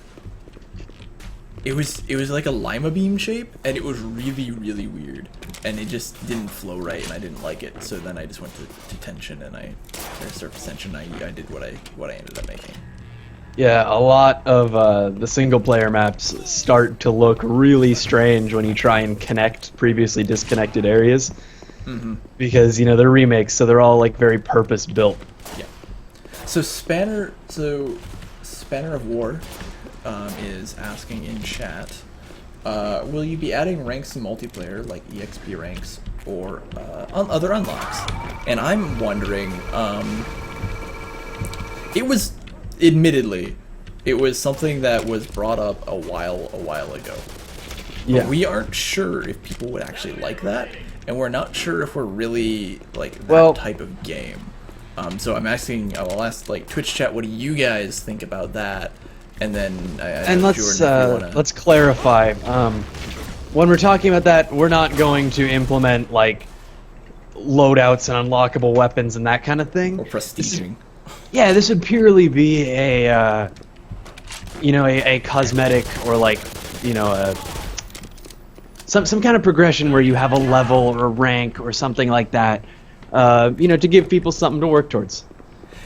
It was like a lima beam shape, and it was really weird, and it just didn't flow right, and I didn't like it. So then I just went to Tension, and Surface Tension. I did what I ended up making. Yeah, a lot of the single-player maps start to look really strange when you try and connect previously disconnected areas. Mm-hmm. Because, you know, they're remakes, so they're all, like, very purpose-built. Yeah. So Spanner of War is asking in chat, will you be adding ranks in multiplayer, like EXP ranks, or other unlocks? And I'm wondering, admittedly, it was something that was brought up a while ago. Yeah. But we aren't sure if people would actually like that, and we're not sure if we're really like that type of game. So I'll ask like Twitch chat, what do you guys think about that? And then And let's clarify. When we're talking about that, we're not going to implement like loadouts and unlockable weapons and that kind of thing. or prestiging. Yeah, this would purely be a a cosmetic or like some kind of progression where you have a level or rank or something like that. To give people something to work towards.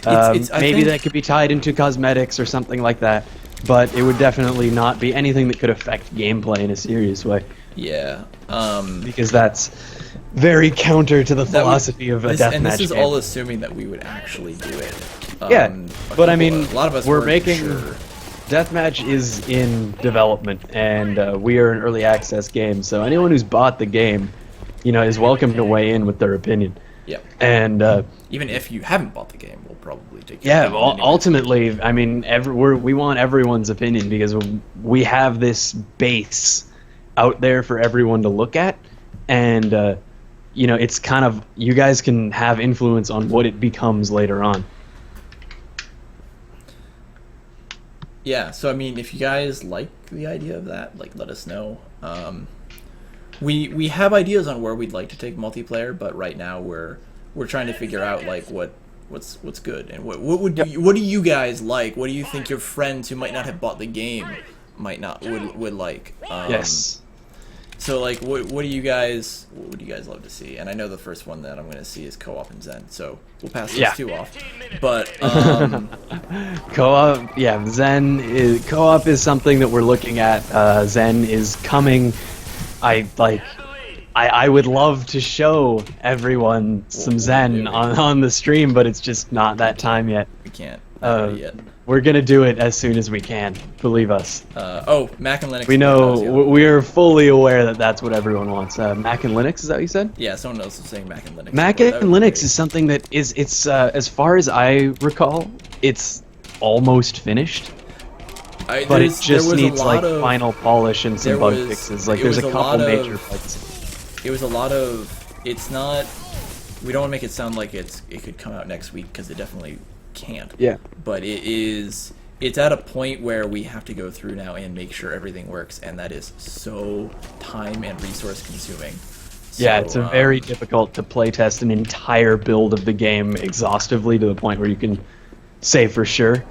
Maybe that could be tied into cosmetics or something like that, but it would definitely not be anything that could affect gameplay in a serious way. Yeah. Because that's very counter to the philosophy of a deathmatch game. And this is all assuming that we would actually do it. Yeah, but I mean, a lot of us we're weren't making... sure. Deathmatch is in development, and we are an early access game, so anyone who's bought the game, is welcome to weigh in with their opinion. Yeah. And even if you haven't bought the game, we'll probably take your yeah. opinion anyway. Ultimately, I mean, we want everyone's opinion because we have this base out there for everyone to look at, and it's kind of, you guys can have influence on what it becomes later on. Yeah, so I mean, if you guys like the idea of that, like, let us know. We have ideas on where we'd like to take multiplayer, but right now we're trying to figure out like what's good and what do you guys like? What do you think your friends who might not have bought the game would like? Yes. So like, what would you guys love to see? And I know the first one that I'm going to see is co-op and Zen, so we'll pass those two off. But co-op, yeah, co-op is something that we're looking at. Zen is coming. I would love to show everyone some Zen on the stream, but it's just not that time yet. We can't. Not ready yet. We're gonna do it as soon as we can. Believe us. Mac and Linux. We know. We are fully aware that that's what everyone wants. Mac and Linux, is that what you said? Yeah, someone else was saying Mac and Linux. Mac and Linux is something that it's as far as I recall, it's almost finished. But it just needs like final polish and some bug fixes. Like there's a couple major bugs. It was a lot of. It's not. We don't want to make it sound like it could come out next week, because it definitely can't. Yeah. But it's at a point where we have to go through now and make sure everything works, and that is so time and resource consuming. Yeah, it's very difficult to playtest an entire build of the game exhaustively to the point where you can say for sure.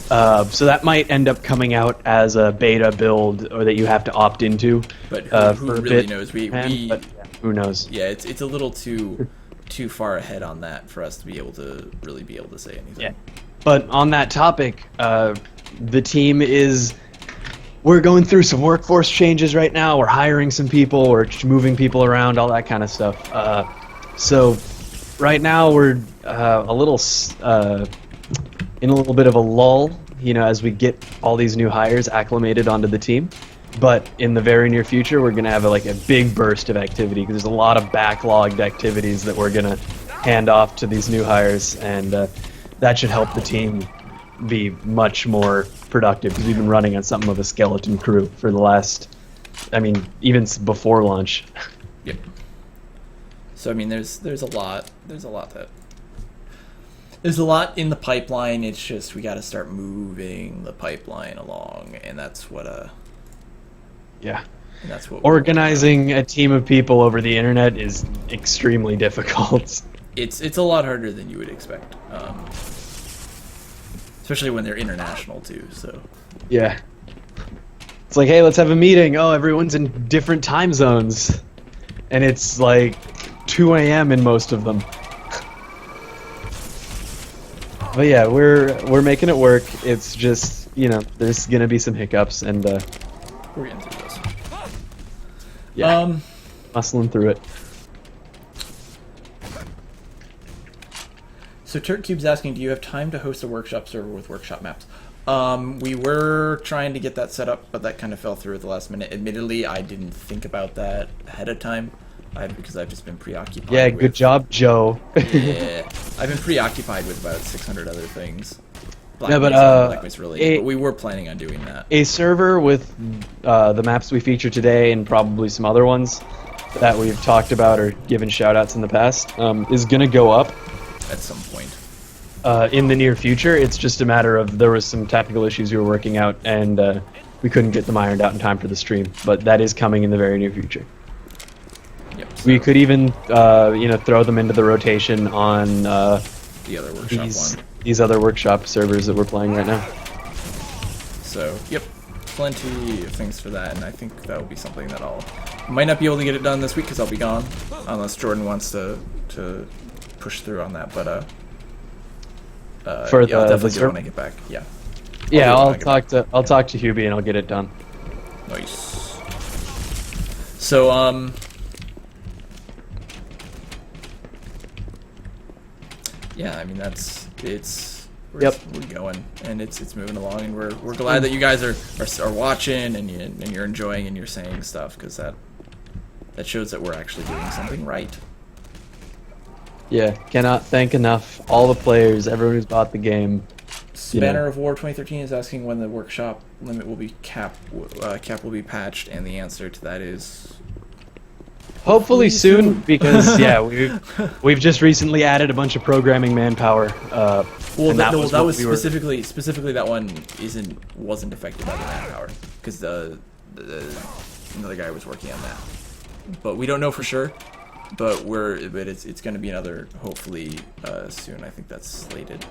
So that might end up coming out as a beta build, or that you have to opt into. But who really knows? But who knows? Yeah, it's a little too far ahead on that for us to be able to really be able to say anything. Yeah. But on that topic, the team we're going through some workforce changes right now. We're hiring some people, we're moving people around, all that kind of stuff. So right now we're in a little bit of a lull, as we get all these new hires acclimated onto the team. But in the very near future, we're going to have a big burst of activity, because there's a lot of backlogged activities that we're going to hand off to these new hires, and that should help the team be much more productive, because we've been running on something of a skeleton crew for the last, even before launch. Yep. So there's a lot in the pipeline. It's just we got to start moving the pipeline along, and that's what yeah. And that's what organizing a team of people over the internet is extremely difficult. It's a lot harder than you would expect, especially when they're international too. So yeah, it's like, hey, let's have a meeting. Oh, everyone's in different time zones, and it's like 2 a.m. in most of them. But yeah, we're making it work. It's just, there's gonna be some hiccups, and we're getting through this. Yeah, muscling through it. So TurtCube's asking, do you have time to host a workshop server with workshop maps? We were trying to get that set up, but that kind of fell through at the last minute. Admittedly, I didn't think about that ahead of time, because I've just been preoccupied. Yeah, good job, Joe. Yeah, I've been preoccupied with about 600 other things. Black Mesa really, but we were planning on doing that. A server with the maps we feature today, and probably some other ones that we've talked about or given shout-outs in the past, is going to go up. At some point. in the near future. It's just a matter of there was some technical issues we were working out, and we couldn't get them ironed out in time for the stream. But that is coming in the very near future. Yep. So We could even, throw them into the rotation on the other workshop one. these other workshop servers that we're playing right now. So, yep, plenty of things for that, and I think that will be something that might not be able to get it done this week because I'll be gone, unless Jordan wants to push through on that. But For yeah, I'll the definitely do it when I get back. Yeah. Yeah, I'll I'll talk to Hubie and I'll get it done. Nice. So yeah, I mean we're going, and it's moving along, and we're glad that you guys are watching and you're enjoying and you're saying stuff, because that shows that we're actually doing something right. Yeah, cannot thank enough all the players, everyone who's bought the game. Banner of War 2013 is asking when the workshop limit will be cap will be patched, and the answer to that is hopefully soon, because yeah, we've just recently added a bunch of programming manpower. Well, that was specifically that one wasn't affected by the manpower, because the another guy was working on that, but we don't know for sure. But it's going to be another, hopefully soon. I think that's slated.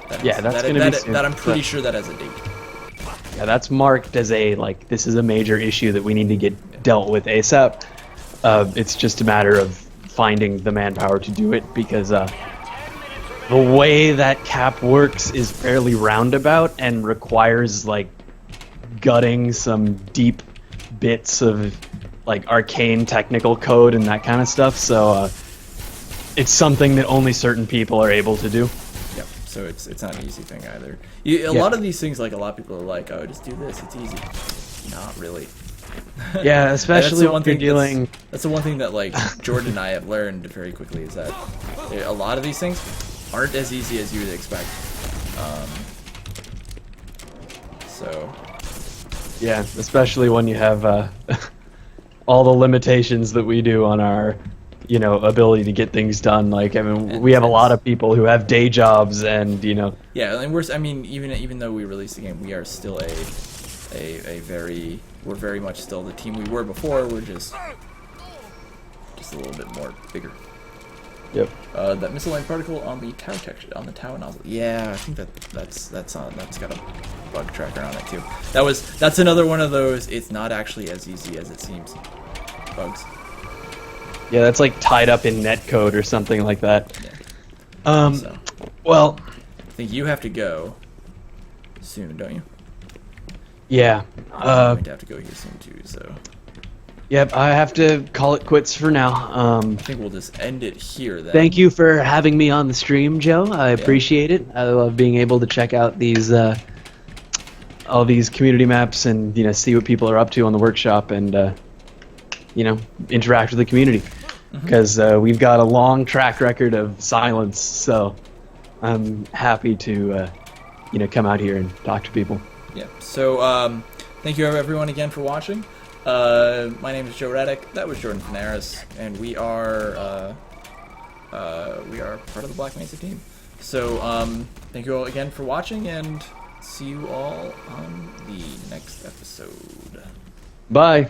That's going to be soon. That I'm pretty sure that has a date. Yeah, that's marked as this is a major issue that we need to get dealt with ASAP. It's just a matter of finding the manpower to do it, because the way that cap works is fairly roundabout and requires gutting some deep bits of arcane technical code and that kind of stuff. So it's something that only certain people are able to do. Yep. So it's not an easy thing either. A lot of these things, a lot of people are like, oh, just do this, it's easy. Not really. Yeah, especially when you're dealing. That's the one thing that Jordan and I have learned very quickly, is that a lot of these things aren't as easy as you would expect. So. Yeah, especially when you have all the limitations that we do on our, ability to get things done. We have a lot of people who have day jobs, and Yeah, and even though we released the game, we are still we're very much still the team we were before. We're just a little bit more bigger. Yep. That misaligned particle on the tower texture, on the tower nozzle. Yeah, I think that's got a bug tracker on it too. That's another one of those. It's not actually as easy as it seems. Bugs. Yeah, that's tied up in netcode or something like that. Yeah. Well, I think you have to go soon, don't you? Yeah. I'm going to have to go here soon too. So. Yep, I have to call it quits for now. I think we'll just end it here then. Thank you for having me on the stream, Joe. I appreciate it. I love being able to check out these all these community maps and see what people are up to on the workshop, and interact with the community, because we've got a long track record of silence. So I'm happy to come out here and talk to people. Yeah. So thank you everyone again for watching. My name is Joe Reddick. That was Jordan Fanaris, and we are part of the Black Mesa team. So thank you all again for watching, and see you all on the next episode. Bye.